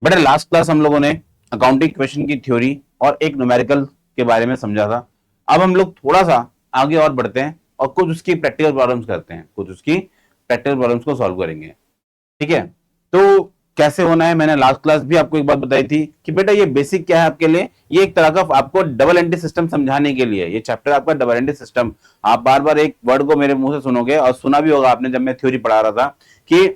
बेटा last class हम लोगों ने अकाउंटिंग इक्वेशन की थ्योरी और एक न्यूमेरिकल के बारे में समझा था। अब हम लोग थोड़ा सा आगे और बढ़ते हैं और कुछ उसकी प्रैक्टिकल प्रॉब्लम्स करते हैं, कुछ उसकी प्रैक्टिकल प्रॉब्लम्स को सॉल्व करेंगे। ठीक है, तो कैसे होना है मैंने लास्ट क्लास भी आपको एक बात बताई थी कि बेटा ये बेसिक क्या है आपके लिए, ये एक तरह का आपको डबल एंटी सिस्टम समझाने के लिए ये चैप्टर आपका डबल एंटी सिस्टम। आप बार बार एक वर्ड को मेरे मुंह से सुनोगे और सुना भी होगा आपने जब मैं थ्योरी पढ़ा रहा था कि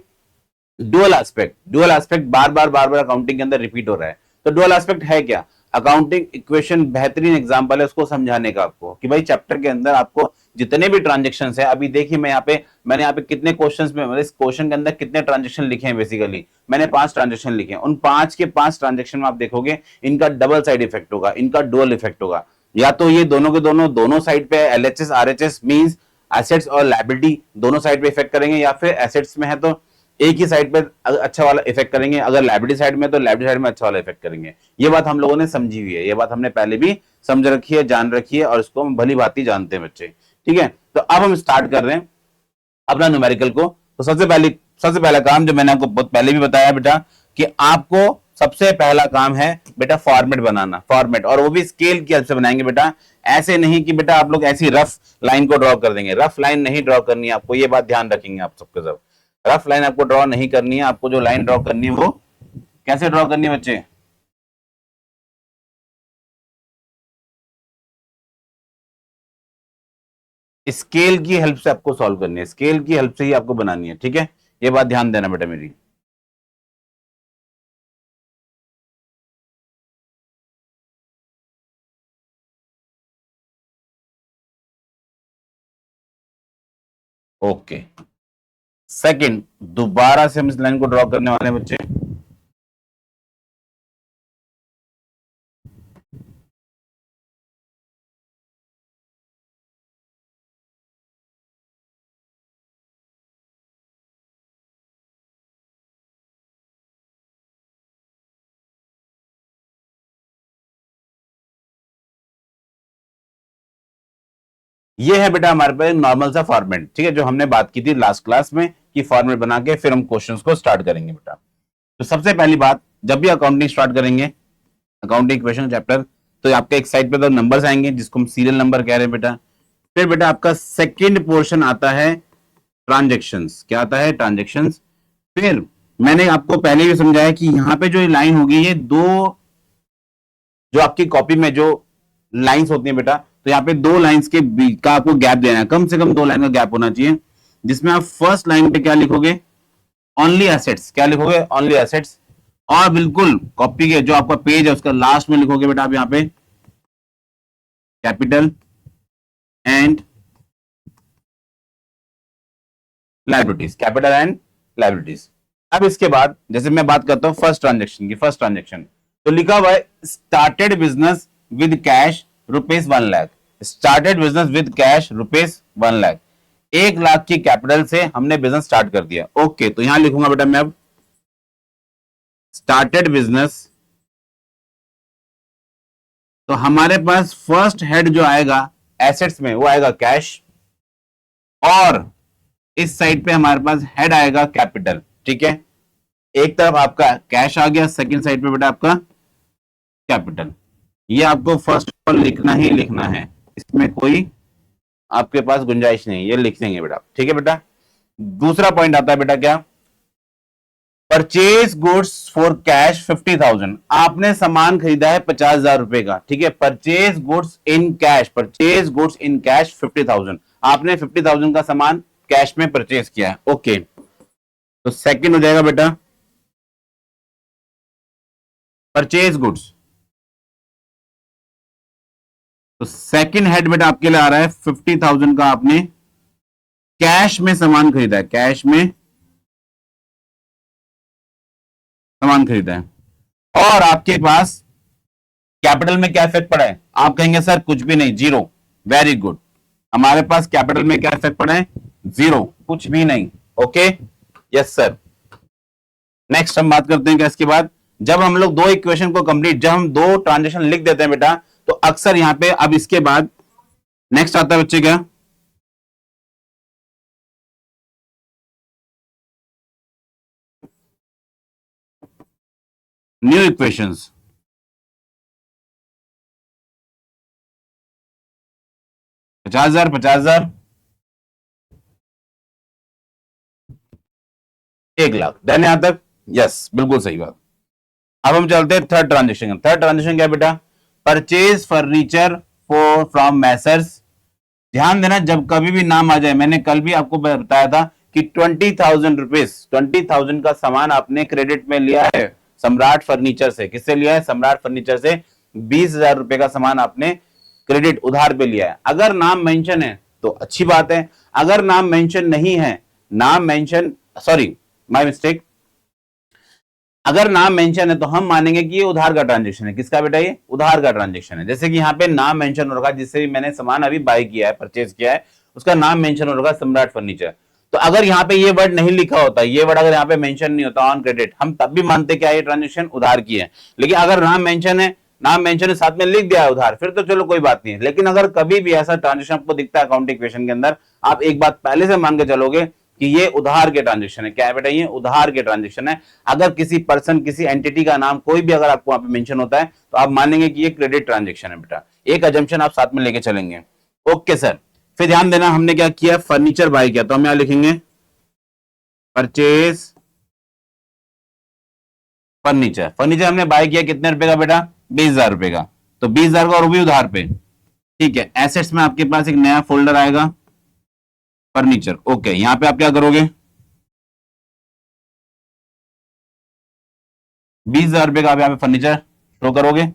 डुअल एस्पेक्ट बार बार अकाउंटिंग के अंदर रिपीट हो रहा है। तो डुअल एस्पेक्ट है क्या? अकाउंटिंग इक्वेशन बेहतरीन एग्जांपल है उसको समझाने का आपको कि भाई चैप्टर के अंदर आपको जितने भी ट्रांजेक्शन है, अभी देखिए मैंने यहाँ पे कितने क्वेश्चंस में, मतलब इस क्वेश्चन के अंदर कितने ट्रांजेक्शन लिखे हैं, बेसिकली मैंने 5 ट्रांजेक्शन लिखे हैं। उन 5 के 5 ट्रांजेक्शन में आप देखोगे इनका डबल साइड इफेक्ट होगा, इनका डुअल इफेक्ट होगा। या तो ये दोनों के दोनों साइड पे एलएचएस आरएचएस मींस एसेट्स और लायबिलिटी दोनों साइड पे इफेक्ट करेंगे, या फिर एसेट्स में है तो एक ही साइड पे अच्छा वाला इफेक्ट करेंगे, अगर लायबिलिटी साइड में तो लायबिलिटी साइड में अच्छा वाला इफेक्ट करेंगे। ये बात हम लोगों ने समझी हुई है, ये बात हमने पहले भी समझ रखी है, जान रखी है और इसको हम भली भांति जानते हैं बच्चे। ठीक है, तो अब हम स्टार्ट कर रहे हैं अपना न्यूमेरिकल को। तो सबसे पहला काम जो मैंने आपको बहुत पहले भी बताया बेटा कि आपको सबसे पहला काम है बेटा फॉर्मेट बनाना, फॉर्मेट, और वो भी स्केल की हेल्प से बनाएंगे बेटा। ऐसे नहीं कि बेटा आप लोग ऐसी रफ लाइन को ड्रॉ कर देंगे, रफ लाइन नहीं ड्रॉ करनी है आपको, ये बात ध्यान रखेंगे आप सबके सब। रफ लाइन आपको ड्रॉ नहीं करनी है, आपको जो लाइन ड्रॉ करनी है वो कैसे ड्रॉ करनी है बच्चे? स्केल की हेल्प से आपको सॉल्व करनी है, स्केल की हेल्प से ही आपको बनानी है। ठीक है, ये बात ध्यान देना बेटा मेरी। ओके, सेकंड, दोबारा से हम इस लाइन को ड्रॉ करने वाले हैं बच्चे। ये है बेटा हमारे पास नॉर्मल सा फॉर्मेट, ठीक है, जो हमने बात की थी लास्ट क्लास में कि फॉर्मेट बना के फिर हम क्वेश्चंस को स्टार्ट करेंगे बेटा। तो सबसे पहली बात, जब भी अकाउंटिंग स्टार्ट करेंगे, अकाउंटिंग इक्वेशन चैप्टर, तो आपके एक साइड पे तो नंबर्स आएंगे जिसको हम सीरियल नंबर कह रहे हैं बेटा। फिर बेटा आपका सेकंड पोर्शन आता है ट्रांजेक्शन्स। क्या आता है? ट्रांजेक्शन्स। फिर मैंने आपको पहले भी समझाया कि यहाँ पे जो लाइन होगी ये दो, जो आपकी कॉपी में जो लाइंस होती हैं बेटा, तो यहाँ पे दो लाइंस के बीच का आपको गैप देना है, कम से कम 2 लाइन का गैप होना चाहिए, जिसमें आप फर्स्ट लाइन पे क्या लिखोगे? Only assets. क्या लिखोगे? Only assets. और बिल्कुल कॉपी के जो आपका पेज है उसका लास्ट में लिखोगे बेटा आप यहाँ पे capital and liabilities, capital and liabilities. अब इसके बाद जैसे मैं बात करता हूं फर्स्ट ट्रांजेक्शन की, फर्स्ट ट्रांजेक्शन तो लिखा हुआ है started business with cash rupees 1 lakh. Started business with cash rupees 1 lakh, 1 lakh की कैपिटल से हमने बिजनेस स्टार्ट कर दिया। ओके, तो यहां लिखूंगा बेटा मैं अब स्टार्टेड बिजनेस। तो हमारे पास फर्स्ट हेड जो आएगा एसेट्स में वो आएगा कैश, और इस साइड पे हमारे पास हेड आएगा कैपिटल। ठीक है, एक तरफ आपका कैश आ गया, सेकंड साइड पे बेटा आपका कैपिटल। ये आपको फर्स्ट ऑफ ऑल लिखना ही लिखना है, इसमें कोई आपके पास गुंजाइश नहीं, ये लिख देंगे बेटा। ठीक है बेटा, दूसरा पॉइंट आता है बेटा क्या? Purchase goods for cash 50,000। आपने सामान खरीदा है 50,000 रुपए का। ठीक है, purchase goods in cash, purchase goods in cash 50,000। आपने 50,000 का सामान कैश में परचेज किया है। ओके, तो सेकंड हो जाएगा बेटा परचेज गुड्स। तो सेकंड हेड बेटा आपके लिए आ रहा है 50,000 का आपने कैश में सामान खरीदा है, कैश में सामान खरीदा है। और आपके पास कैपिटल में क्या इफेक्ट पड़ा है? आप कहेंगे सर कुछ भी नहीं, जीरो। वेरी गुड, हमारे पास कैपिटल में क्या इफेक्ट पड़ा है? जीरो, कुछ भी नहीं। Okay, yes sir. नेक्स्ट हम बात करते हैं क्या इसके बाद? जब हम लोग दो इक्वेशन को कंप्लीट, जब हम दो ट्रांजेक्शन लिख देते हैं बेटा, तो अक्सर यहां पे अब इसके बाद नेक्स्ट आता है बच्चे क्या? New equations, 50,000, 50,000, 1 lakh. डन यहां तक? यस, बिल्कुल सही बात। अब हम चलते हैं थर्ड ट्रांजेक्शन। थर्ड ट्रांजेक्शन क्या बेटा? Purchase furniture for from Messrs. ध्यान देना, जब कभी भी नाम आ जाए, मैंने कल भी आपको बताया था कि 20,000 रुपीज, 20,000 का सामान आपने क्रेडिट में लिया है सम्राट फर्नीचर से। किससे लिया है? सम्राट फर्नीचर से। 20,000 रुपए का सामान आपने क्रेडिट उधार पे लिया है। अगर नाम मेंशन है तो अच्छी बात है, अगर नाम मेंशन नहीं है, नाम मेंशन, सॉरी माय मिस्टेक, अगर नाम मेंशन है तो हम मानेंगे कि ये उधार का ट्रांजेक्शन है। किसका बेटा? ये उधार का ट्रांजेक्शन है। जैसे कि यहाँ पे नाम मेंशन हो रखा है, जिससे भी मैंने सामान अभी बाय किया है, परचेज किया है, उसका नाम मेंशन हो रखा है सम्राट फर्नीचर। तो अगर यहाँ पे ये वर्ड नहीं लिखा होता, ये वर्ड अगर यहाँ पे मेंशन नहीं होता ऑन क्रेडिट, हम तब भी मानते क्या ये ट्रांजेक्शन उधार की है। लेकिन अगर नाम मेंशन है, नाम मेंशन है, साथ में लिख दिया है उधार, फिर तो चलो कोई बात नहीं है। लेकिन अगर कभी भी ऐसा ट्रांजेक्शन आपको दिखता है अकाउंटिंग इक्वेशन के अंदर, आप एक बात पहले से मान के चलोगे कि ये उधार के ट्रांजेक्शन है। क्या है बेटा? ये उधार के ट्रांजेक्शन है। अगर किसी पर्सन, किसी एंटिटी का नाम कोई भी अगर आपको वहां पे मेंशन होता है तो आप मानेंगे कि ये क्रेडिट ट्रांजेक्शन है बेटा। एक अजम्पशन आप साथ में लेके चलेंगे। Okay sir. फिर ध्यान देना, हमने क्या किया? फर्नीचर बाय किया, तो हम यहां लिखेंगे परचेज फर्नीचर। फर्नीचर हमने बाय किया कितने रुपए का बेटा? 20,000 रुपए का। तो 20,000 का, और भी उधार पे। ठीक है, एसेट्स में आपके पास एक नया फोल्डर आएगा, फर्नीचर। ओके, यहां पे आप क्या करोगे? 20,000 रुपए का आप यहाँ पे फर्नीचर शो करोगे।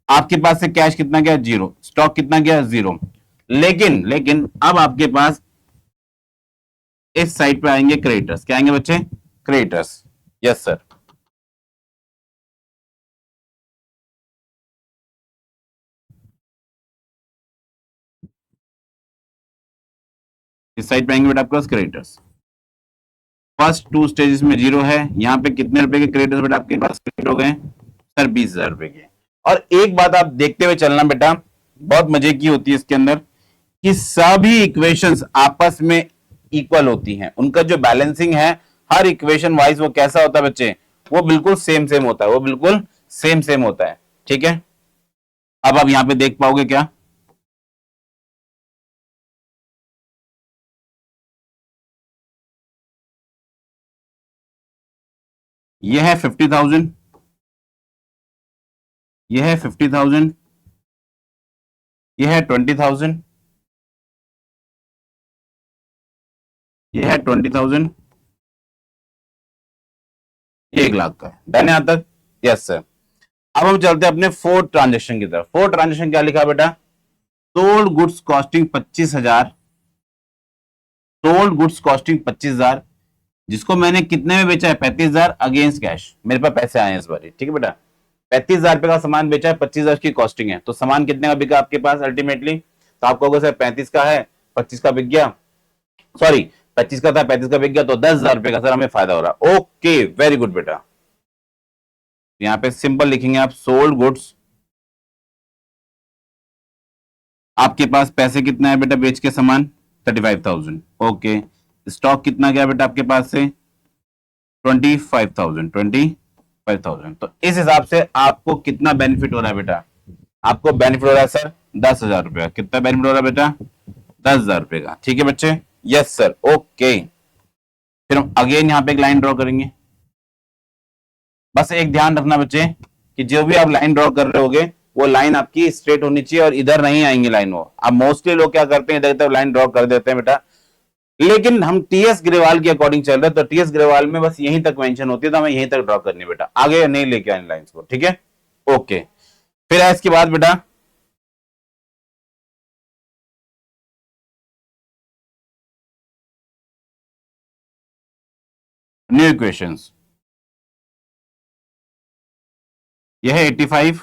आपके पास से कैश कितना गया? 0। स्टॉक कितना गया? 0। लेकिन लेकिन अब आपके पास इस साइड पे आएंगे क्रेडिटर्स। क्या आएंगे बच्चे? क्रेडिटर्स। Yes sir. इस साइड पे आएंगे बेटा आपके पास क्रेडिटर्स। फर्स्ट 2 स्टेजेस में 0 है। यहाँ पे कितने रुपए के क्रेडिटर्स बेटा आपके पास क्रेडिट हो गए? सर 20,000 रुपए के। और एक बात आप देखते हुए चलना बेटा, बहुत मजे की होती है इसके अंदर, कि सभी इक्वेशंस आपस में इक्वल होती हैं। उनका जो बैलेंसिंग है हर इक्वेशन वाइज वो कैसा होता है बच्चे? वो बिल्कुल सेम सेम होता है, वो बिल्कुल सेम सेम होता है। ठीक है, अब आप यहां पे देख पाओगे क्या? ये है 50,000, ये है 50,000, ये है 20,000, ये है 20,000, ये 1 लाख का है। डन है यहां तक? Yes sir. अब हम चलते हैं अपने फोर्थ ट्रांजेक्शन की तरफ। फोर्थ ट्रांजेक्शन क्या लिखा बेटा? Sold goods costing 25,000, sold goods costing 25,000, जिसको मैंने कितने में बेचा है? 35,000 अगेंस्ट कैश। मेरे पास पैसे आए हैं इस बार। ठीक है बेटा, 35,000 रुपए का सामान बेचा है, 25,000 की कॉस्टिंग है। तो सामान कितने का बिका आपके पास अल्टीमेटली? तो आप कहोगे सर 35 का है, 25 का बिक गया, सॉरी 25 का था, 35 का बिक गया, तो 10,000 रुपए का सर हमें फायदा हो रहा। ओके, वेरी गुड बेटा। यहाँ पे सिंपल लिखेंगे आप, सोल्ड गुड्स, आपके पास पैसे कितना है बेटा बेच के सामान? 35,000। ओके, स्टॉक कितना गया बेटा आपके पास से? 25,000, 25,000। तो इस हिसाब से आपको कितना बेनिफिट हो रहा है बेटा? आपको बेनिफिट हो रहा है सर 10,000 रुपए। कितना बेनिफिट हो रहा है बेटा? 10,000 रुपए का। ठीक है बच्चे? Yes sir. ओके, फिर हम अगेन यहाँ पे एक लाइन ड्रॉ करेंगे। बस एक ध्यान रखना बच्चे कि जो भी आप लाइन ड्रॉ कर रहे होगे वो लाइन आपकी स्ट्रेट होनी चाहिए और इधर नहीं आएंगी लाइन। वो अब मोस्टली लोग क्या करते हैं, इधर इधर लाइन ड्रॉ कर देते हैं बेटा। लेकिन हम टीएस ग्रेवाल के अकॉर्डिंग चल रहे हैं, तो टीएस ग्रेवाल में बस यहीं तक मेंशन होती है, तो हमें यहीं तक ड्रॉ करनी है बेटा, आगे नहीं लेके आनी लाइंस को। ठीक है? ओके, फिर है इसके बाद बेटा न्यू इक्वेशंस। यह है 85,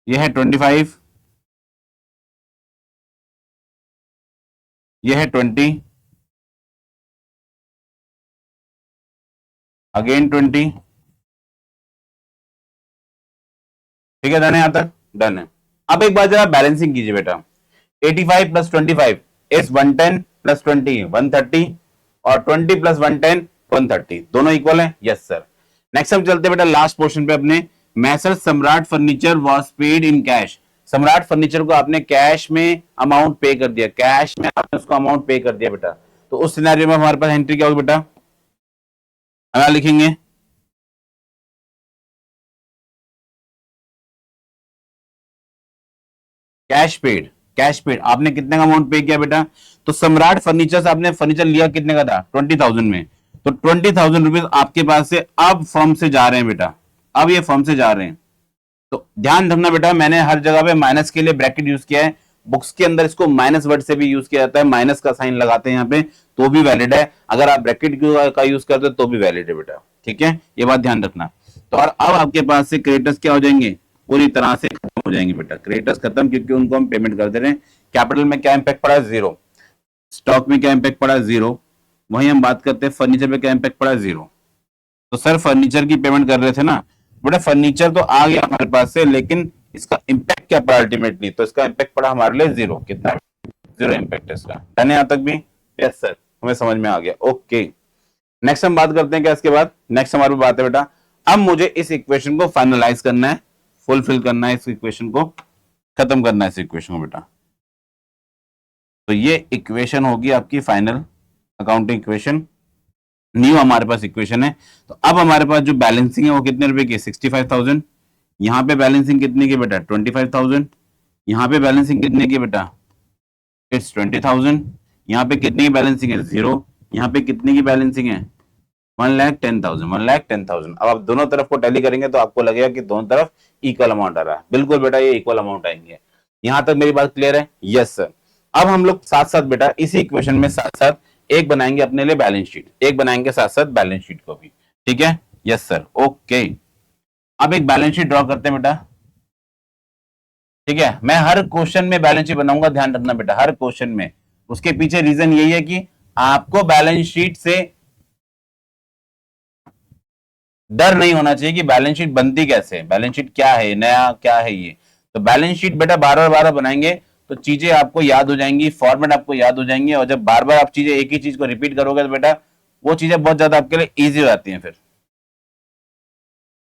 यह है 25, यह है 20, अगेन 20। ठीक है, डन है यहां तक? डन है। अब एक बार जरा बैलेंसिंग कीजिए बेटा। 85 प्लस 25 इज 110 प्लस 20 130, और 20 प्लस 110 130, दोनों इक्वल है? Yes sir. नेक्स्ट हम चलते हैं बेटा लास्ट पोर्शन पे अपने। मैसर सम्राट furniture was paid in cash. सम्राट फर्नीचर को आपने कैश में अमाउंट पे कर दिया, कैश में आपने उसको अमाउंट पे कर दिया बेटा। तो उस सिनेरियो में हमारे पास एंट्री क्या होगी बेटा, हम लिखेंगे कैश पेड। कैश पेड आपने कितने का अमाउंट पे किया बेटा, तो सम्राट फर्नीचर से आपने फर्नीचर लिया कितने का था, 20,000 में। तो 20,000 रुपीज आपके पास से अब फर्म से जा रहे हैं बेटा, अब ये फर्म से जा रहे हैं। तो ध्यान रखना बेटा, मैंने हर जगह पे माइनस के लिए ब्रैकेट यूज किया है, बुक्स के अंदर इसको माइनस वर्ड से भी यूज किया जाता है, माइनस का साइन लगाते हैं यहाँ पे तो भी वैलिड है, अगर आप ब्रैकेट का यूज करते हो तो भी वैलिड है बेटा, ठीक है, ये बात ध्यान रखना। तो और अब आपके पास से क्रेडिटर्स क्या हो जाएंगे, पूरी तरह से खत्म हो जाएंगे बेटा, क्रेडिटर्स खत्म, क्योंकि उनको हम पेमेंट कर दे रहे हैं। कैपिटल में क्या इंपैक्ट पड़ा, जीरो। स्टॉक में क्या इंपैक्ट पड़ा, जीरो। वहीं हम बात करते हैं फर्नीचर पे क्या इंपैक्ट पड़ा, जीरो। तो सर फर्नीचर की पेमेंट कर रहे थे ना बेटा, फर्नीचर तो आ गया हमारे पास से, लेकिन इसका इंपैक्ट क्या पड़ा अल्टीमेटली, तो इसका इंपैक्ट पड़ा हमारे लिए जीरो। कितना, जीरो इंपैक्ट है इसका। डन है यहाँ तक भी, यस सर, हमें समझ में आ गया, ओके। नेक्स्ट हम बात करते हैं क्या इसके बाद, नेक्स्ट हमारे बात है बेटा, अब मुझे इस इक्वेशन को फाइनलाइज करना है, फुलफिल करना है, इस इक्वेशन को खत्म करना है, इस इक्वेशन को बेटा। तो ये इक्वेशन होगी आपकी फाइनल अकाउंटिंग इक्वेशन, न्यू हमारे पास इक्वेशन है। तो अब हमारे पास जो बैलेंसिंग है वो कितने रुपए की, 65,000। यहाँ पे बैलेंसिंग कितने की बेटा, 25,000। यहाँ पे बैलेंसिंग कितने की बेटा, इट्स 20,000। यहाँ पे कितने की बैलेंसिंग है, जीरो। यहाँ पे कितने की बैलेंसिंग है, 1,10,000, 1,10,000। अब आप दोनों तरफ को टैली करेंगे तो आपको लगेगा कि दोनों तरफ इक्वल अमाउंट आ रहा है, बिल्कुल बेटा ये इक्वल अमाउंट आएंगे। यहां तक मेरी बात क्लियर है, यस सर। अब हम लोग साथ साथ बेटा इसी इक्वेशन में साथ साथ एक बनाएंगे अपने लिए बैलेंस शीट, एक बनाएंगे साथ साथ बैलेंस शीट को भी, ठीक है, यस सर, ओके। अब एक बैलेंस शीट ड्रॉ करते हैं बेटा, ठीक है। मैं हर क्वेश्चन में बैलेंस शीट बनाऊंगा, ध्यान रखना बेटा, हर क्वेश्चन में। उसके पीछे रीजन यही है कि आपको बैलेंस शीट से डर नहीं होना चाहिए कि बैलेंस शीट बनती कैसे है, बैलेंस शीट क्या है, नया क्या है ये। तो बैलेंस शीट बेटा बार बार बनाएंगे तो चीजें आपको याद हो जाएंगी, फॉर्मेट आपको याद हो जाएंगे, और जब बार बार आप चीजें एक ही चीज को रिपीट करोगे तो बेटा वो चीजें बहुत ज्यादा आपके लिए ईजी हो जाती हैं, फिर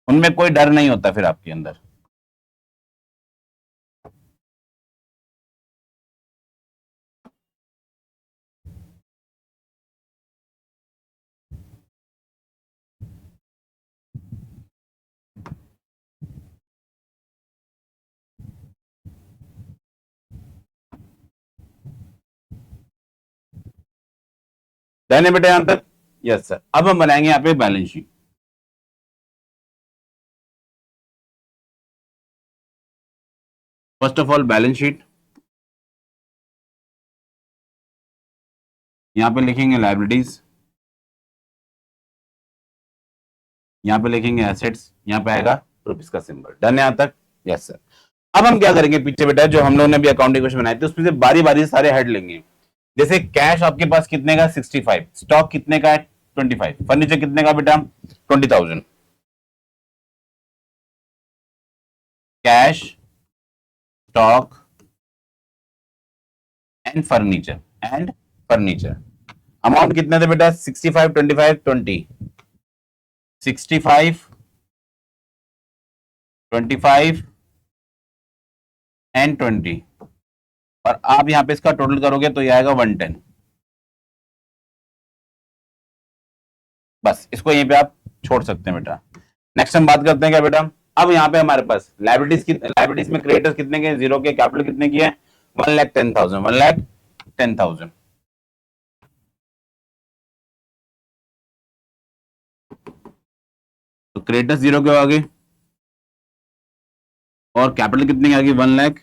उनमें कोई डर नहीं होता फिर आपके अंदर। डन है बेटा यहां तक, यस सर। अब हम बनाएंगे यहाँ पे balance sheet. First of all balance sheet, यहां पे लिखेंगे लाइबिलिटीज, यहां पे लिखेंगे एसेट्स, यहां पे आएगा रुपीज का सिंबल। डन है यहां तक, यस सर। अब हम क्या करेंगे पीछे बेटा, जो हम लोगों ने भी अकाउंटिंग क्वेश्चन बनाए थे उसमें से बारी बारी से सारे हेड लेंगे। जैसे कैश आपके पास कितने का, 65। स्टॉक कितने का है, 25। फर्नीचर कितने का बेटा, 20,000। Cash, stock and furniture, amount कितने थे बेटा, 65, 25, 20। 65, 25 एंड 20, और आप यहां पे इसका टोटल करोगे तो ये आएगा 110। बस इसको यहीं पे आप छोड़ सकते हैं बेटा। नेक्स्ट हम बात करते हैं क्या बेटा, अब यहाँ पे हमारे पास लाइबिलिटीज में क्रेडिटर्स कितने के, जीरो के, कैपिटल कितने की है, 1,10,000, 1,10,000। तो क्रेडिटर्स जीरो के आगे, और कैपिटल कितने की आगे, 1,10,000।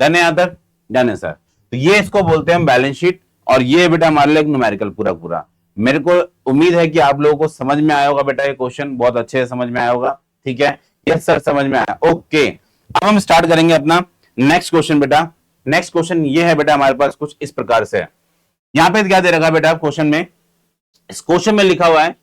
डन है यहां तक, डन है सर। तो ये इसको बोलते हैं हम बैलेंस शीट, और ये बेटा हमारे लिए एक न्यूमेरिकल पूरा पूरा। मेरे को उम्मीद है कि आप लोगों को समझ में आया होगा बेटा, ये क्वेश्चन बहुत अच्छे से समझ में आया होगा, ठीक है, यस सर समझ में आया, ओके। अब हम स्टार्ट करेंगे अपना नेक्स्ट क्वेश्चन बेटा। नेक्स्ट क्वेश्चन ये है बेटा हमारे पास कुछ इस प्रकार से है। यहाँ पे क्या दे रखा है बेटा क्वेश्चन में, इस क्वेश्चन में लिखा हुआ है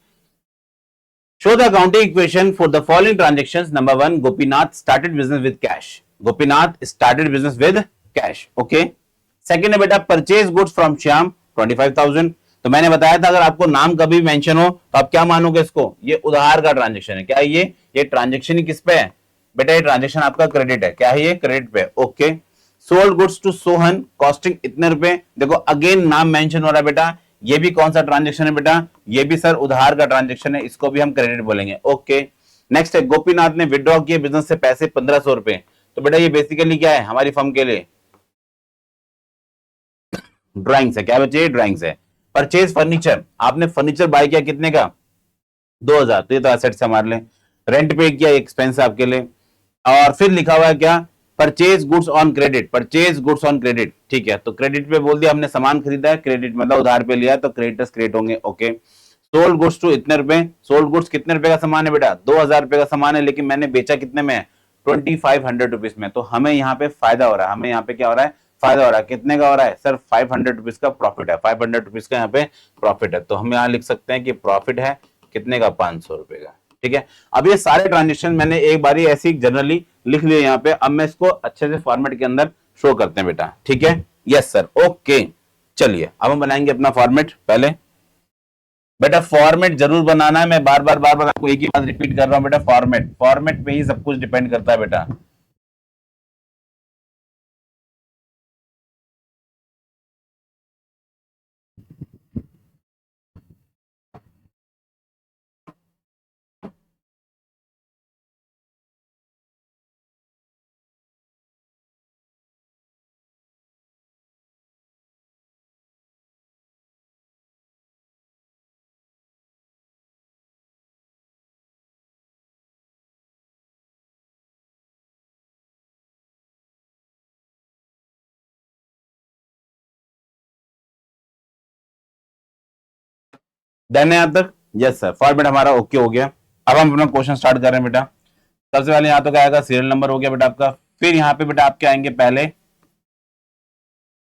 show the accounting equation for the following transactions. Number 1, Gopinath started business with cash. Gopinath started business with cash. Okay. Second है बेटा परचेज गुड्स फ्रॉम श्याम 25,000। तो मैंने बताया था अगर आपको नाम कभी मेंशन हो तो आप क्या मानोगे इसको, ये उधार का ट्रांजेक्शन है। क्या है ये ट्रांजेक्शन ही किस पे है बेटा, ये ट्रांजेक्शन आपका क्रेडिट है। क्या है ये, क्रेडिट पे। Okay. Sold goods to Sohan costing इतने रुपए। देखो अगेन नाम मेंशन हो रहा है बेटा, ये भी कौन सा ट्रांजेक्शन है बेटा, ये भी सर उधार का ट्रांजेक्शन है, इसको भी हम क्रेडिट बोलेंगे। ओके। नेक्स्ट है गोपीनाथ ने विड्रॉ किए बिजनेस से पैसे 1500 रुपए। तो बेटा ये बेसिकली क्या है हमारी फर्म के लिए ड्राइंग्स है। क्या बच्चे, ड्राइंग्स है। परचेज फर्नीचर, आपने फर्नीचर बाय किया कितने का, 2000, तो ये तो एसेट से मार लें। रेंट पे किया, एक्सपेंस आपके लिए। और फिर लिखा हुआ है क्या, purchase goods on credit, purchase goods on credit. ठीक है, तो क्रेडिट पे बोल दिया हमने सामान खरीदा है, क्रेडिट मतलब उधार पे लिया तो क्रेडिटर्स क्रिएट होंगे। ओके। सोल्ड गुड्स टू इतने रुपए, सोल्ड गुड्स कितने रुपए का सामान है बेटा, 2000 रुपए का सामान है, लेकिन मैंने बेचा कितने में, 2500 रुपीज में। तो हमें यहाँ पे फायदा हो रहा है, हमें यहाँ पे क्या हो रहा है, फायदा हो रहा है। कितने का हो रहा है सर, 500 रुपीज का प्रॉफिट है, 500 रुपीज का यहाँ पे प्रॉफिट है। तो हम यहाँ लिख सकते हैं कि प्रॉफिट है कितने का, 500 रुपए का। ठीक है। अब ये सारे ट्रांजेक्शन मैंने एक बारी ऐसी जनरली लिख लिए यहाँ पे, अब मैं इसको अच्छे से फॉर्मेट के अंदर शो करते हैं बेटा। ठीक है, यस सर, ओके। चलिए अब हम बनाएंगे अपना फॉर्मेट। पहले बेटा फॉर्मेट जरूर बनाना है, मैं बार बार आपको एक ही बात रिपीट कर रहा हूं बेटा, फॉर्मेट, फॉर्मेट पे ही सब कुछ डिपेंड करता है बेटा। डन है यहां तक, यस सर, फॉर्मेट हमारा ओके हो गया। अब हम अपना क्वेश्चन स्टार्ट कर रहे हैं बेटा। सबसे पहले यहाँ तो क्या आएगा, सीरियल नंबर हो गया बेटा आपका। फिर यहाँ पे बेटा आपके आएंगे पहले,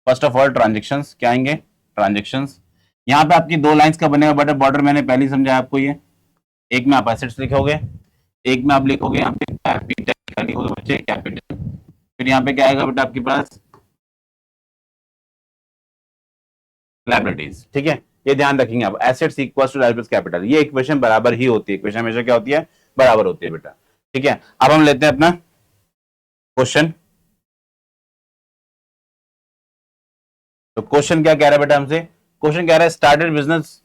फर्स्ट ऑफ ऑल ट्रांजेक्शंस, क्या आएंगे, ट्रांजेक्शंस। यहाँ पे आपकी दो लाइंस का बनेगा बेटा बॉर्डर, मैंने पहले ही समझाया आपको ये। एक में आप एसेट्स लिखोगे, एक में आप लिखोगे यहाँ पे कैपिटल, क्या लिखोगे बच्चे, कैपिटल। फिर यहाँ पे क्या आएगा बेटा आपके पास, लायबिलिटीज। ठीक है, ये ध्यान रखेंगे आप, assets equals to liabilities capital, ये इक्वेशन बराबर ही होती है, इक्वेशन हमेशा क्या होती है, बराबर होती है बेटा। ठीक है, अब हम लेते हैं अपना क्वेश्चन। तो क्वेश्चन क्या कह रहा है बेटा हमसे, क्वेश्चन कह रहा है started business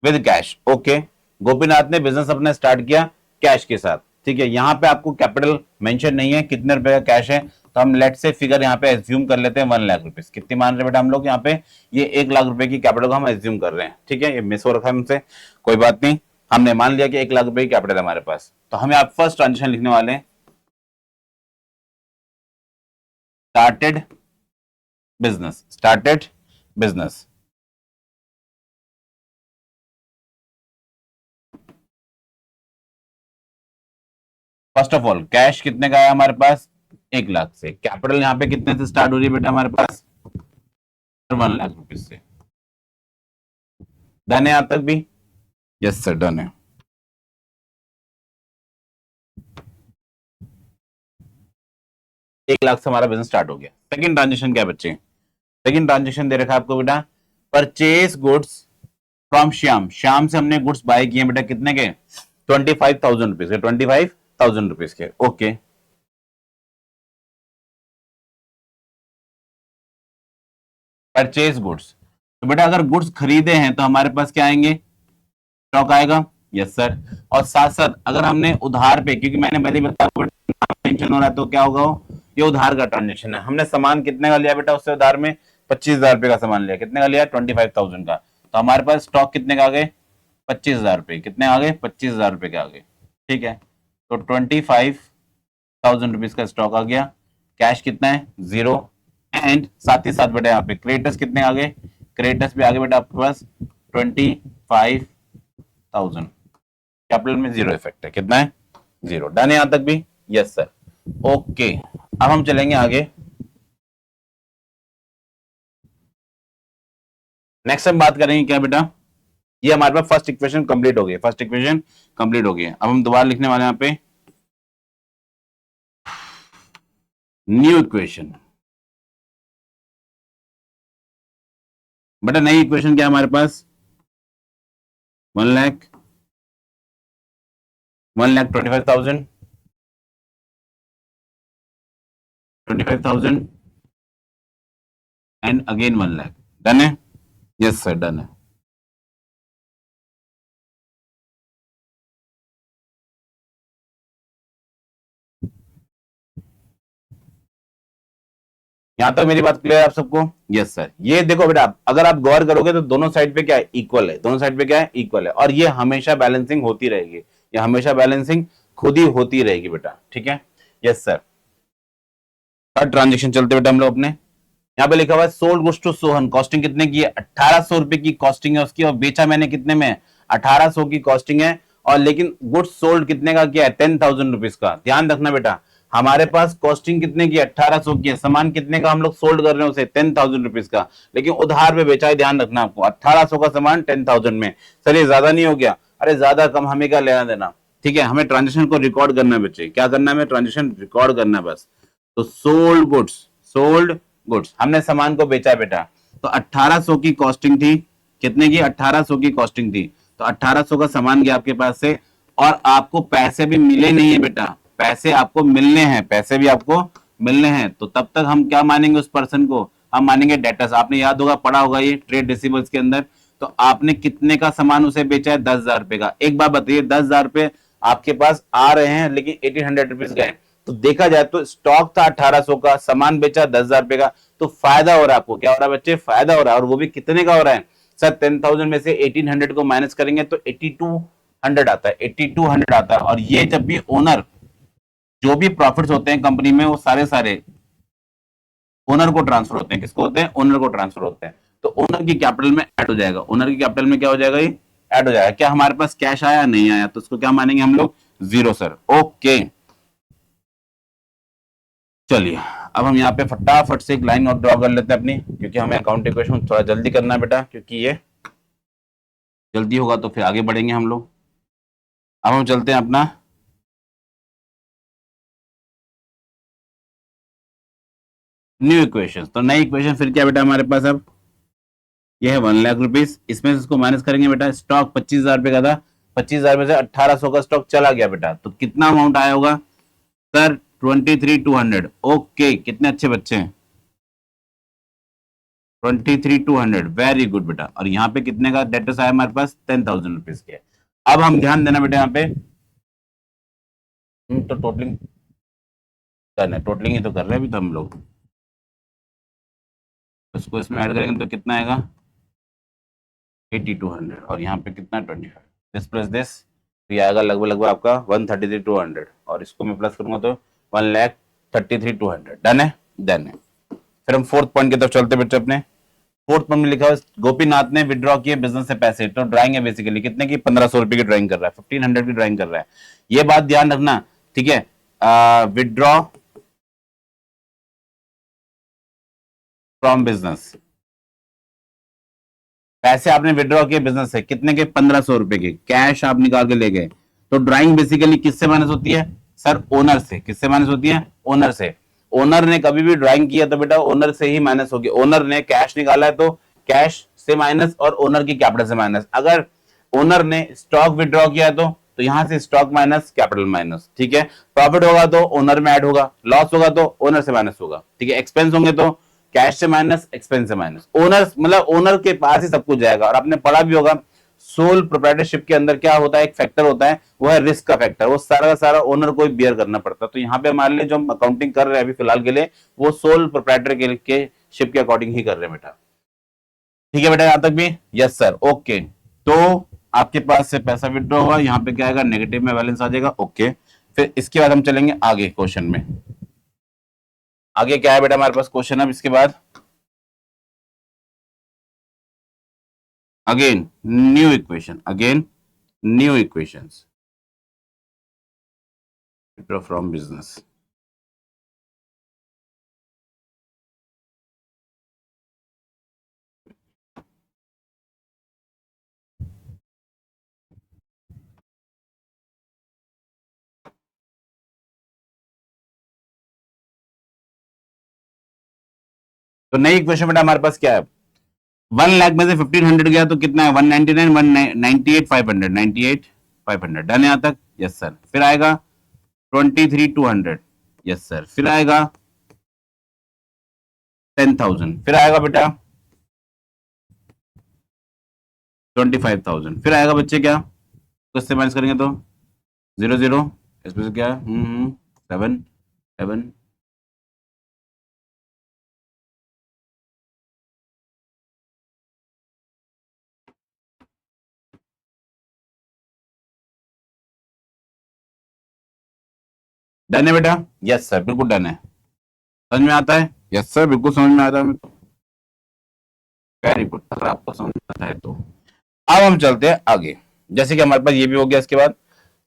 with cash. Okay, Gopinath ने बिजनेस अपना स्टार्ट किया कैश के साथ। ठीक है, यहां पे आपको कैपिटल मेंशन नहीं है, कितने रुपए का कैश है, तो हम लेट से फिगर यहाँ पे एज्यूम कर लेते हैं 1 लाख रुपए। कितनी मान रहे बेटा हम लोग यहाँ पे, ये 1 लाख रुपए की कैपिटल को हम एज्यूम कर रहे हैं। ठीक है, ये मिस हो रखा है हमसे, कोई बात नहीं, हमने मान लिया कि 1 लाख रुपए की कैपिटल है हमारे पास। तो हमें आप फर्स्ट ट्रांजेक्शन लिखने वाले हैं, started business, started business. First of all cash कितने का है हमारे पास, 1 लाख से। कैपिटल यहाँ पे कितने से स्टार्ट हो रही है बेटा हमारे पास, 1 लाख रुपीज से। डन है यहां तक भी, यस सर डन है। 1 लाख से हमारा बिजनेस स्टार्ट हो गया। सेकंड ट्रांजेक्शन क्या बच्चे, सेकंड ट्रांजेक्शन दे रखा है आपको बेटा, purchase goods from Shyam. Shyam से हमने गुड्स बाय किए बेटा कितने के, 25,000 रुपीज के, 25,000 रुपीज के। ओके, परचेज गुड्स, तो बेटा अगर गुड्स खरीदे हैं तो हमारे पास क्या आएंगे, स्टॉक आएगा। यस सर, और साथ साथ अगर हमने उधार पे, क्योंकि मैंने पहले बताया टेंशन हो रहा है, तो क्या होगा, ये उधार का ट्रांजेक्शन है। हमने सामान कितने का लिया बेटा उससे उधार में, 25,000 रुपए का सामान लिया, कितने का लिया, 25,000 का। तो हमारे पास स्टॉक कितने का आ गए, 25,000 रुपए, कितने आ गए, 25,000 रुपए के आ गए। ठीक है, तो 25,000 रुपीज का स्टॉक आ गया। कैश कितना है, 0। एंड साथ ही साथ बेटा यहाँ पे क्रेडिटर्स कितने आ गए, क्रेडिटर्स भी आ गए बेटा आपके पास 25,000। कैपिटल में 0 इफेक्ट है, कितना है, 0। डन है यहां तक भी, यस सर, ओके। अब हम चलेंगे आगे। नेक्स्ट हम बात करेंगे क्या बेटा, ये हमारे पास फर्स्ट इक्वेशन कंप्लीट हो गई, फर्स्ट इक्वेशन कंप्लीट हो गई। अब हम दोबारा लिखने वाले हैं यहाँ पे न्यू इक्वेशन। बेटा नई इक्वेशन क्या है हमारे पास, 1 lakh 1,25,000 25,000 and again 1 lakh. Done है? यस सर डन है। यहां तक मेरी बात क्लियर है आप सबको? Yes sir. ये देखो बेटा, अगर आप गौर करोगे तो दोनों साइड पे क्या है, इक्वल है। दोनों साइड पे क्या है, इक्वल है। और ये हमेशा बैलेंसिंग होती रहेगी, ये हमेशा बैलेंसिंग खुद ही होती रहेगी बेटा, ठीक है। Yes sir. थर्ड ट्रांजेक्शन चलते बेटा हम लोग अपने, यहाँ पे लिखा हुआ है sold goods to Sohan, costing कितने की है, 1800 रुपए की कॉस्टिंग है उसकी, और बेचा मैंने कितने में, 1800 की कॉस्टिंग है। और लेकिन गुड्स सोल्ड कितने का किया है, 10,000 रुपीज का। ध्यान रखना बेटा, हमारे पास कॉस्टिंग कितने की, 1800 की है, सामान कितने का हम लोग सोल्ड कर रहे हैं उसे, 10,000 रुपीज का, लेकिन उधार पे बेचा है। ध्यान रखना आपको, 1800 का सामान 10,000 में। सर ये ज्यादा नहीं हो गया? अरे ज्यादा कम हमें क्या लेना देना, ठीक है। हमें ट्रांजेक्शन को रिकॉर्ड करना है बच्चे, क्या करना है, हमें ट्रांजेक्शन रिकॉर्ड करना है बस। तो सोल्ड गुड्स, सोल्ड गुड्स, हमने सामान को बेचा बेटा। तो 1800 की कॉस्टिंग थी, कितने की, 1800 की कॉस्टिंग थी। तो 1800 का सामान गया आपके पास से, और आपको पैसे भी मिले नहीं है बेटा, पैसे आपको मिलने हैं, पैसे भी आपको मिलने हैं। तो तब तक हम क्या मानेंगे उस पर्सन को, हम मानेंगे डेटर्स। आपने याद होगा, पढ़ा होगा ये ट्रेड रिसीवेबल्स के अंदर। तो आपने कितने का सामान उसे बेचा है, 10,000 रुपए का। एक बार बताइए, 10,000 रुपए आपके पास आ रहे हैं लेकिन 1800 रुपीज गए। तो देखा जाए तो स्टॉक था 1800 का, सामान बेचा 10,000 रुपए का, तो फायदा हो रहा है आपको। क्या हो रहा है बच्चे, फायदा हो रहा है। और वो भी कितने का हो रहा है सर, 10,000 में से 1800 को माइनस करेंगे तो 8200 आता है, 8200 आता है। और ये जब भी ओनर, जो भी प्रॉफिट्स होते हैं कंपनी में, वो सारे सारे ओनर को ट्रांसफर होते हैं। किसको होते हैं, ओनर को ट्रांसफर होते हैं। तो ओनर की कैपिटल में ऐड हो जाएगा, ओनर की कैपिटल में क्या हो जाएगा, ये ऐड हो जाएगा। क्या हमारे पास कैश आया, नहीं आया, तो उसको क्या मानेंगे हम लोग, जीरो सर। ओके चलिए, अब हम यहाँ पे फटाफट से एक लाइन और ड्रॉ कर लेते हैं अपनी, क्योंकि हमें अकाउंट इक्वेशन थोड़ा जल्दी करना है बेटा, क्योंकि ये जल्दी होगा तो फिर आगे बढ़ेंगे हम लोग। अब हम चलते हैं अपना न्यू इक्वेशन। तो नई इक्वेशन फिर क्या बेटा हमारे पास, अब ये है 1 लाख रुपीज, इसमें से इसको माइनस करेंगे बेटा। स्टॉक 25,000 रुपए का था, 25,000 में से 1800 का स्टॉक चला गया बेटा, तो कितना अमाउंट आया होगा सर, 23,200। ओके, कितने अच्छे बच्चे हैं, 23,200, वेरी गुड बेटा। और यहाँ पे कितने का डेटर्स आया हमारे पास, 10,000 रुपीज के। अब हम ध्यान देना बेटा यहाँ पे, तो टोटलिंग करना है, टोटलिंग ही तो कर रहे हैं अभी तो हम लोग। इसको इसमें ऐड करेंगे तो कितना आएगा, 8200, और यहाँ पे कितना, 25, दिस प्लस दिस, तो ये आएगा लगभग लगभग आपका 133,200, और इसको मैं प्लस करूंगा तो 1,33,200। डन है, डन है। फिर हम फोर्थ पॉइंट की तरफ चलते बच्चे अपने। फोर्थ पॉइंट में लिखा है गोपीनाथ ने विड्रॉ किए बिजनेस से पैसे। तो ड्राइंग है बेसिकली, कितने की, 1,500 रुपए की ड्राइंग कर रहा है, 1,500 की ड्राइंग कर रहा है। ये बात ध्यान रखना, ठीक है। विड्रॉ फ्रॉम बिजनेस, पैसे आपने विड्रॉ किए बिजनेस से, कितने के, 1,500 रुपए के कैश आप निकाल के ले गए। तो ड्राइंग बेसिकली किससे माइनस होती है सर, ओनर से। किससे माइनस होती है, ओनर से। ओनर ने कभी भी ड्राइंग किया तो बेटा ओनर से ही माइनस होगी। ओनर ने कैश निकाला है तो कैश से माइनस, और ओनर की कैपिटल से माइनस। अगर ओनर ने स्टॉक विड्रॉ किया है तो यहां से स्टॉक माइनस कैपिटल माइनस, ठीक है। प्रॉफिट होगा तो ओनर में ऐड होगा, लॉस होगा तो ओनर से माइनस होगा, ठीक है। एक्सपेंस होंगे तो कैश से माइनस, एक्सपेंस से माइनस। ओनर मतलब ओनर के पास ही सब कुछ जाएगा। और आपने पढ़ा भी होगा, सोल प्रोप्राइटरशिप के अंदर क्या होता है, एक फैक्टर होता है, वो है रिस्क का फैक्टर। वो सारा का सारा ओनर को ही बियर करना पड़ता है। तो यहाँ पे हमारे लिए जो हम अकाउंटिंग कर रहे हैं अभी फिलहाल के लिए, वो सोल प्रोप्राइटर के शिप के अकॉर्डिंग ही कर रहे हैं बेटा, ठीक है बेटा, यहां तक भी यस सर। ओके, तो आपके पास से पैसा विड्रॉ हुआ, यहाँ पे क्या आएगा, नेगेटिव में बैलेंस आ जाएगा। ओके, फिर इसके बाद हम चलेंगे आगे क्वेश्चन में। आगे क्या है बेटा हमारे पास क्वेश्चन, अब इसके बाद again new equation, again new equations, withdraw from business. तो नई इक्वेशन बेटा हमारे पास क्या है, 1 लाख में से 1500 गया तो कितना है, 199, 198 500, 98 500 डन है यहां तक, यस सर। फिर आएगा 23 200, यस सर। फिर आएगा 10,000, फिर आएगा बेटा 25,000, फिर आएगा बच्चे क्या, तो इससे माइनस करेंगे तो 0 0, इसमें से क्या, 7 7, डन है बेटा, यस सर बिल्कुल डन है। समझ में आता है, यस सर बिल्कुल समझ में आता है। वेरी गुड, अगर आपको समझ में आता है तो। अब हम चलते हैं आगे, जैसे कि हमारे पास ये भी हो गया, इसके बाद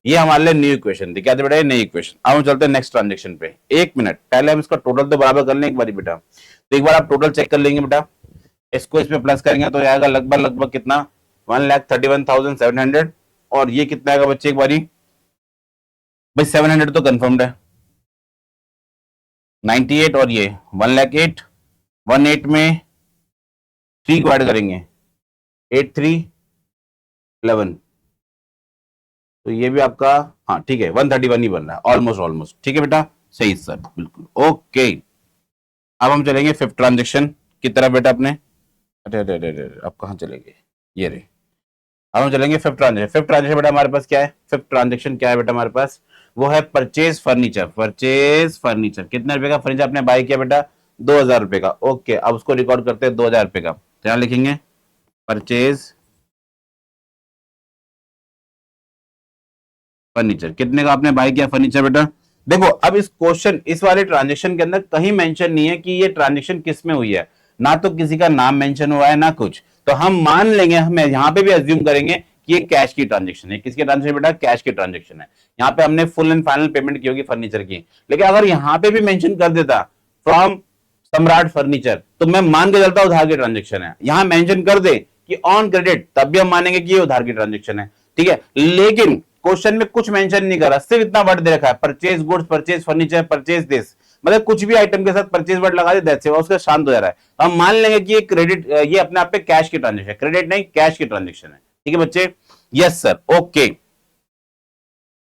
ये हमारे लिए न्यू इक्वेशन थी, क्या थी बेटा, ये नई इक्वेशन। अब हम चलते हैं नेक्स्ट ट्रांजेक्शन पे। एक मिनट पहले हम इसका टोटल तो बराबर कर लें एक बार बेटा, तो एक बार आप टोटल चेक कर लेंगे बेटा, इसको इसमें प्लस करेंगे तो आएगा लगभग लगभग कितना, 1,31,700, और ये कितना आएगा बच्चे एक बारी, भाई 700 तो कंफर्म्ड है, 98 और ये 1,08, 18 में 3 को ऐड करेंगे, 8 3 11, तो ये भी आपका, हाँ ठीक है 131 ही बन रहा है, ऑलमोस्ट ऑलमोस्ट ठीक है बेटा, सही सर बिल्कुल ओके। अब हम चलेंगे फिफ्थ ट्रांजेक्शन की तरफ बेटा अपने, अरे अरे अरे अरे अब कहाँ चले गए, ये रहे। अब हम चलेंगे फिफ्थ ट्रांजेक्शन। फिफ्थ ट्रांजेक्शन बेटा हमारे पास क्या है, फिफ्थ ट्रांजेक्शन क्या है बेटा हमारे पास, वो है परचेज फर्नीचर। परचेज फर्नीचर, कितने रुपए का फर्नीचर आपने बाय किया बेटा, 2,000 रुपए का। ओके अब उसको रिकॉर्ड करते हैं 2,000 रुपए का, तो यहाँ लिखेंगे परचेज फर्नीचर, कितने का आपने बाय किया फर्नीचर बेटा। देखो अब इस क्वेश्चन, इस वाले ट्रांजेक्शन के अंदर कहीं मेंशन नहीं है कि ये ट्रांजेक्शन किस में हुई है, ना तो किसी का नाम मेंशन हुआ है ना कुछ, तो हम मान लेंगे, हम यहां पे भी अज्यूम करेंगे कि ये कैश की ट्रांजेक्शन है। किसकी ट्रांजेक्शन बेटा, कैश की ट्रांजेक्शन है। यहाँ पे हमने फुल एंड फाइनल पेमेंट की होगी फर्नीचर की, लेकिन अगर यहाँ पे भी मेंशन कर देता फ्रॉम सम्राट फर्नीचर, तो मैं मान के चलता उधार की ट्रांजेक्शन है। यहां मेंशन कर दे कि ऑन क्रेडिट, तब भी हम मानेंगे कि ये उधार की ट्रांजेक्शन है, ठीक है। लेकिन क्वेश्चन में कुछ मेंशन नहीं करा, सिर्फ इतना वर्ड दे रखा है, purchase goods, purchase furniture, purchase this, मतलब कुछ भी आइटम के साथ परचेज वर्ड लगा दे, दैट्स इट, उसका शांत हो जा रहा है। तो हम मान लेंगे कि ये क्रेडिट, ये अपने आप पे कैश की ट्रांजेक्शन है, क्रेडिट नहीं कैश की ट्रांजेक्शन है, ठीक है बच्चे, यस सर ओके।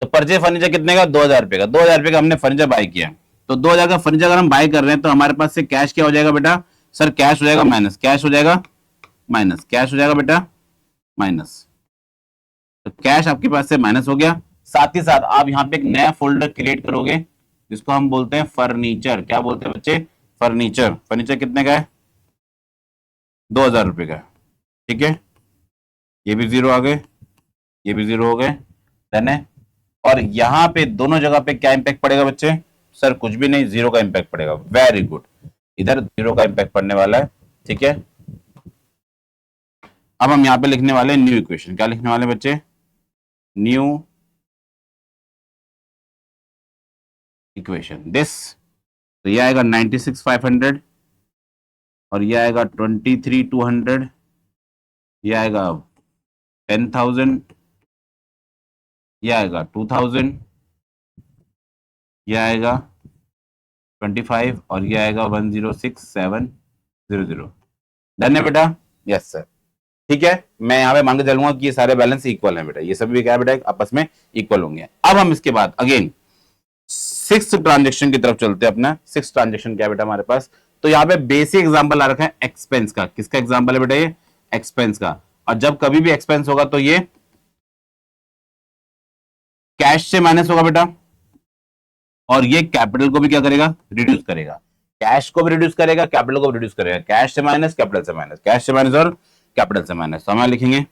तो परचेज फर्नीचर कितने का, 2,000 रुपए का, 2,000 रुपए का हमने फर्नीचर बाय किया। तो 2,000 का फर्नीचर अगर हम बाय कर रहे हैं तो हमारे पास से कैश क्या हो जाएगा बेटा, सर कैश हो जाएगा माइनस, कैश हो जाएगा माइनस, कैश हो जाएगा बेटा माइनस, तो कैश आपके पास से माइनस हो गया। साथ ही साथ आप यहाँ पे एक नया फोल्डर क्रिएट करोगे जिसको हम बोलते हैं फर्नीचर, क्या बोलते हैं बच्चे, फर्नीचर। फर्नीचर कितने का है, 2,000 रुपए का, ठीक है। ये भी जीरो आ गए, ये भी जीरो हो गए, डन है। और यहाँ पे दोनों जगह पे क्या इंपैक्ट पड़ेगा बच्चे, सर कुछ भी नहीं, जीरो का इंपैक्ट पड़ेगा, वेरी गुड, इधर जीरो का इंपैक्ट पड़ने वाला है, ठीक है। अब हम यहाँ पे लिखने वाले न्यू इक्वेशन, क्या लिखने वाले बच्चे, न्यू इक्वेशन दिस, तो ये आएगा 96,500, और ये आएगा 23,200, ये आएगा 10,000, ये आएगा 2,000, ये आएगा 25, और ये आएगा 106,700। डन है बेटा, यस सर, ठीक है। मैं यहाँ पे मान के चलूंगा कि ये सारे बैलेंस इक्वल हैं बेटा, ये सभी क्या है बेटा, आपस में इक्वल होंगे। अब हम इसके बाद अगेन सिक्स ट्रांजेक्शन की तरफ चलते हैं अपना। सिक्स ट्रांजेक्शन क्या है बेटा हमारे पास, तो यहाँ पे बेसिक एग्जांपल आ रखा है एक्सपेंस का। किसका एग्जांपल है बेटा, ये एक्सपेंस का। और जब कभी भी एक्सपेंस होगा तो ये कैश से माइनस होगा बेटा, और ये कैपिटल को भी क्या करेगा, रिड्यूस करेगा। कैश को भी रिड्यूस करेगा, कैपिटल को भी रिड्यूस करेगा, कैश से माइनस, कैपिटल से माइनस, कैश से माइनस और कैपिटल से माइनस। तो हम लिखेंगे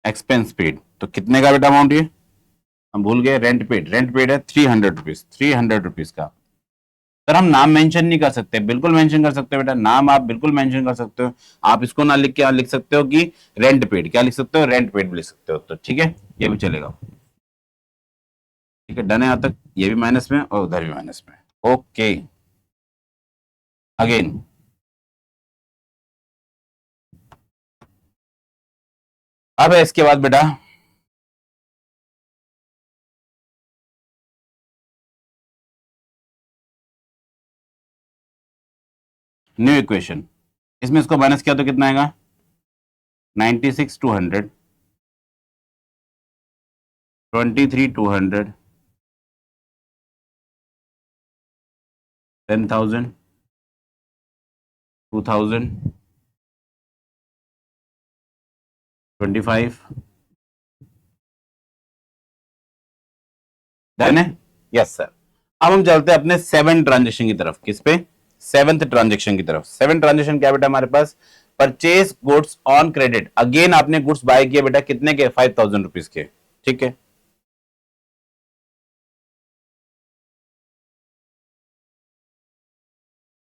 एक्सपेंस पेड, तो कितने का बेटा अमाउंट, ये हम भूल गए, रेंट पेड, रेंट पेड है 300 रुपीज, 300 रुपीज का। सर हम नाम मेंशन नहीं कर सकते, बिल्कुल मेंशन कर सकते हो बेटा, नाम आप बिल्कुल मेंशन कर सकते हो। आप इसको ना लिख के आप लिख सकते हो कि रेंट पेड, क्या लिख सकते हो, रेंट पेड भी लिख सकते हो, तो ठीक है ये भी चलेगा, ठीक है डन है यहाँ तक। ये भी माइनस में और उधर भी माइनस में, ओके। अगेन अब है इसके बाद बेटा न्यू इक्वेशन, इसमें इसको माइनस किया तो कितना आएगा 96 200, 23 200, 10,000, 2,000, 25। डन है? Yes sir. अब हम चलते हैं अपने सेवन ट्रांजेक्शन की तरफ। किस पे? सेवंथ ट्रांजेक्शन की तरफ। सेवन ट्रांजेक्शन क्या बेटा हमारे पास? Purchase goods on credit. Again आपने गुड्स बाय किए बेटा कितने के? 5,000 रुपीज के। ठीक है,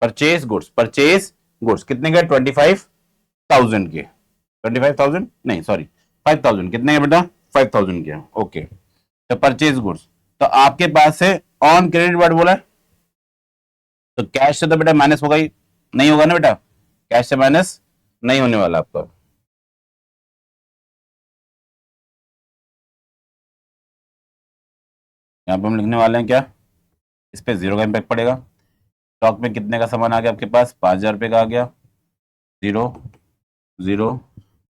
परचेज गुड्स कितने के? 25,000 के। 25,000 नहीं, सॉरी, 5,000। कितने के बेटा? 5,000 के। ओके, तो परचेज गुड्स, तो आपके पास है ऑन क्रेडिट वर्ड बोला है, तो कैश से तो बेटा माइनस होगा ही नहीं? होगा ना बेटा? कैश से माइनस नहीं होने वाला आपका। यहाँ पे हम लिखने वाले हैं क्या? इस पे जीरो का इम्पैक्ट पड़ेगा। स्टॉक में कितने का सामान आ गया आपके पास? 5,000 रुपए का आ गया। Zero, zero.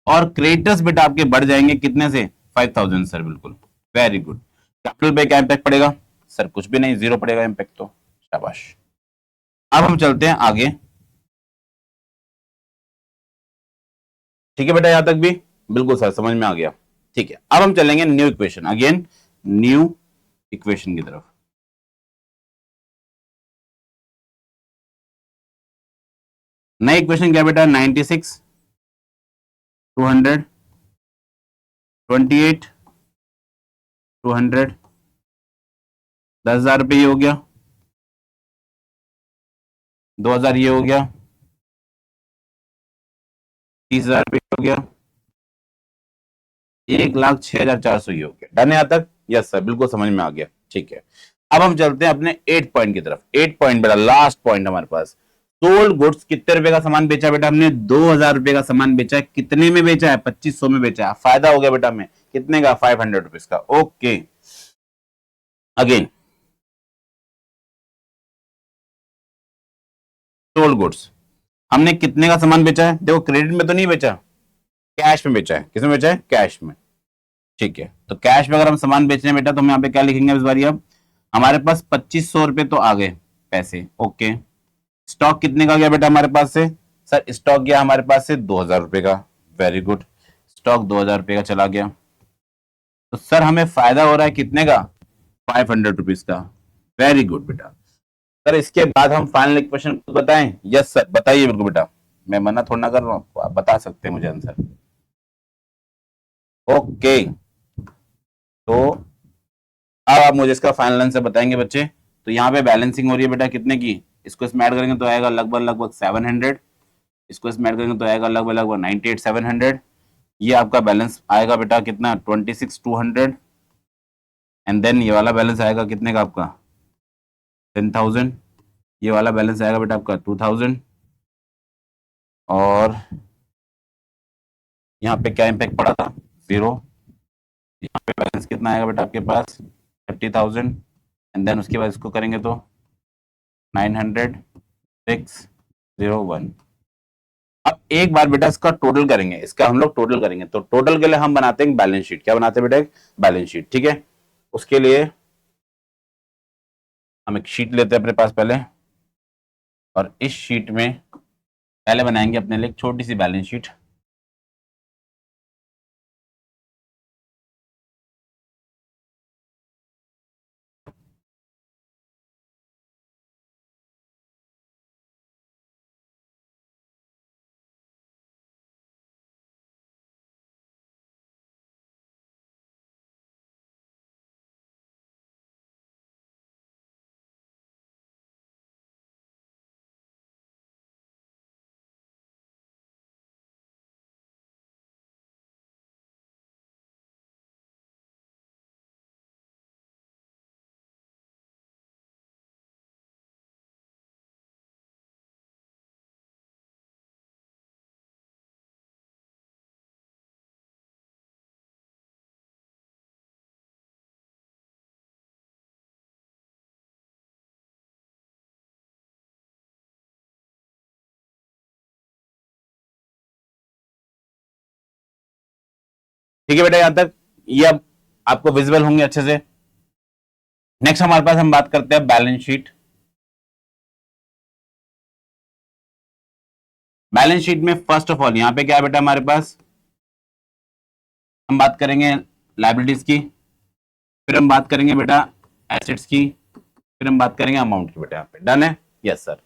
और क्रेडिटर्स बेटा आपके बढ़ जाएंगे कितने से? 5,000 सर, बिल्कुल, वेरी गुड। कैपिटल पे क्या इम्पैक्ट पड़ेगा? सर कुछ भी नहीं, जीरो पड़ेगा इम्पैक्ट तो। शाबाश। अब हम चलते हैं आगे। ठीक है बेटा, यहां तक भी बिल्कुल सर समझ में आ गया। ठीक है, अब हम चलेंगे new equation, again new equation की तरफ। नई इक्वेशन क्या बेटा? 96 200, 28 200, 10,000 रुपये ये हो गया, 2,000 ये हो गया, 30,000 रुपये हो गया, 1,06,400 ये हो गया। डन है यहां तक? यस सर, बिल्कुल समझ में आ गया। ठीक है, अब हम चलते हैं अपने 8 पॉइंट की तरफ। 8 पॉइंट बेटा, लास्ट पॉइंट हमारे पास। सोल्ड गुड्स, कितने रुपए का सामान बेचा बेटा हमने? 2,000 रुपए का सामान बेचा है। कितने में बेचा है? 2,500 में बेचा है। फायदा हो गया बेटा हमें कितने का? 500 रुपीज का। ओके, अगेन सोल्ड गुड्स, हमने कितने का सामान बेचा है? देखो क्रेडिट में तो नहीं बेचा, कैश में बेचा है। किसमें बेचा है? कैश में। ठीक है, तो कैश में अगर हम सामान बेच रहे हैं बेटा, तो हम यहाँ पे क्या लिखेंगे इस बारी? अब हमारे पास 2,500 रुपए तो आ गए पैसे। ओके, स्टॉक कितने का गया बेटा हमारे पास से? सर स्टॉक गया हमारे पास से 2,000 रुपए का। वेरी गुड, स्टॉक 2,000 रुपए का चला गया। तो सर हमें फायदा हो रहा है कितने का? 500 रुपीज का। वेरी गुड बेटा। सर इसके बाद हम फाइनल इक्वेशन बताएं? यस सर, बताइए बिल्कुल बेटा, मैं मना थोड़ा ना कर रहा हूं, आप बता सकते हैं मुझे आंसर। ओके, तो अब आप मुझे इसका फाइनल आंसर बताएंगे बच्चे। तो यहाँ पे बैलेंसिंग हो रही है बेटा कितने की? इसको इसमें ऐड करेंगे तो आएगा लगभग लगभग 700। इसको इसमें ऐड करेंगे तो आएगा लगभग लगभग 98 700। ये आपका बैलेंस आएगा बेटा कितना? 26 200। एंड देन ये वाला बैलेंस आएगा कितने का आपका? 10,000। ये वाला बैलेंस आएगा बेटा आपका 2,000। और यहाँ पे क्या इम्पैक्ट पड़ा था? जीरो। यहाँ पे बैलेंस कितना आएगा बेटा आपके पास? 30,000। एंड देन उसके बाद इसको करेंगे तो 900 601। अब एक बार बेटा इसका टोटल करेंगे, इसका हम लोग टोटल करेंगे। तो टोटल के लिए हम बनाते हैं बैलेंस शीट। क्या बनाते हैं बेटा? एक बैलेंस शीट। ठीक है, उसके लिए हम एक शीट लेते हैं अपने पास पहले, और इस शीट में पहले बनाएंगे अपने लिए एक छोटी सी बैलेंस शीट। ठीक है बेटा, यहां तक ये अब आपको विजिबल होंगे अच्छे से। नेक्स्ट हमारे पास हम बात करते हैं बैलेंस शीट। बैलेंस शीट में फर्स्ट ऑफ ऑल यहां पे क्या है बेटा हमारे पास, हम बात करेंगे लायबिलिटीज की, फिर हम बात करेंगे बेटा एसेट्स की, फिर हम बात करेंगे अमाउंट की बेटा। यहाँ पे डन है, यस सर।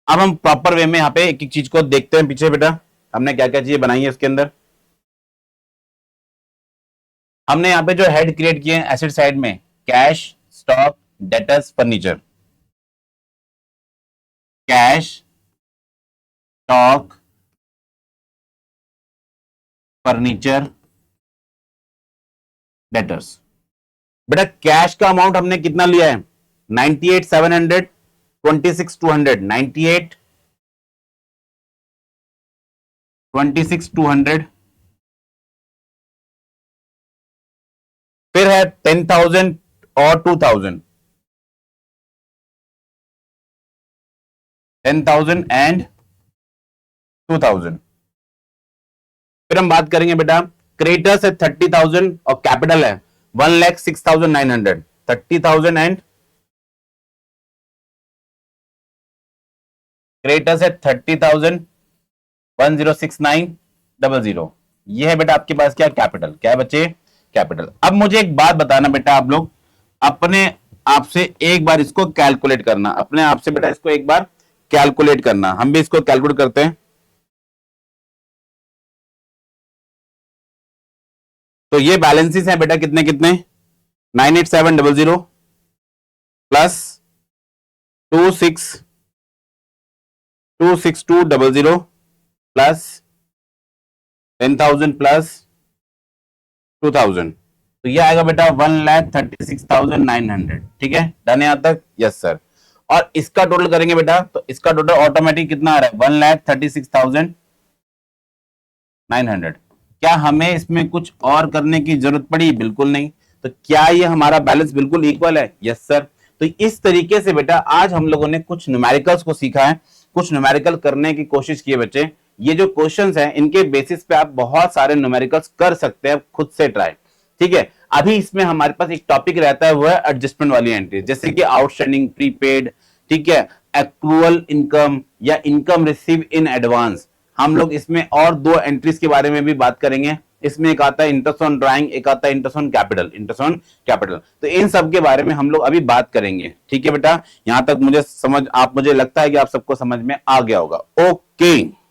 अब हम प्रॉपर वे में यहाँ पे एक एक चीज को देखते हैं पीछे बेटा, हमने क्या क्या चीजें बनाई है इसके अंदर। हमने यहाँ पे जो हेड क्रिएट किए हैं एसेट साइड में, cash, stock, debtors, furniture. Cash, stock, furniture, debtors. बेटा कैश का अमाउंट हमने कितना लिया है, 98,700, 26,200, 98, 26,200, फिर है 10,000 और 2,000, 10,000 एंड 2,000। फिर हम बात करेंगे बेटा क्रेडिटर्स है 30,000 और कैपिटल है 1,06,900, 30,000 एंड क्रेडिटर्स है 30,000, 10,6,900। ये है बेटा आपके पास क्या कैपिटल, क्या है बच्चे, कैपिटल। अब मुझे एक बात बताना बेटा, आप लोग अपने आप से एक बार इसको कैलकुलेट करना, अपने आप से बेटा इसको एक बार कैलकुलेट करना। हम भी इसको कैलकुलेट करते हैं। तो ये बैलेंसेस हैं बेटा कितने कितने, 98700 प्लस 26200 प्लस 10,000 प्लस 2,000, तो ये आएगा बेटा 1,36,900। ठीक है, डन है यहां तक, यस सर। और इसका टोटल करेंगे बेटा, तो इसका टोटल ऑटोमेटिक कितना आ रहा है, 1,36,900। क्या हमें इसमें कुछ और करने की जरूरत पड़ी, बिल्कुल नहीं। तो क्या ये हमारा बैलेंस बिल्कुल इक्वल है, यस सर। तो इस तरीके से बेटा आज हम लोगों ने कुछ न्यूमेरिकल्स को सीखा है, कुछ न्यूमेरिकल करने की कोशिश की है बच्चे। ये जो क्वेश्चंस हैं इनके बेसिस पे आप बहुत सारे न्यूमेरिकल्स कर सकते हैं खुद से ट्राई। ठीक है, अभी इसमें हमारे पास एक टॉपिक रहता है, वो है एडजस्टमेंट वाली एंट्री, जैसे कि आउटस्टैंडिंग, प्रीपेड, ठीक है, एक्रूअल इनकम या इनकम रिसीव इन एडवांस। हम लोग इसमें और दो एंट्रीज के बारे में भी बात करेंगे। इसमें एक आता है इंटरेस्ट ऑन ड्राइंग, एक आता है interest on capital, interest on capital. तो इन सब के बारे में हम लोग अभी बात करेंगे। ठीक है बेटा, यहां तक मुझे लगता है कि आप सबको समझ में आ गया होगा। ओके।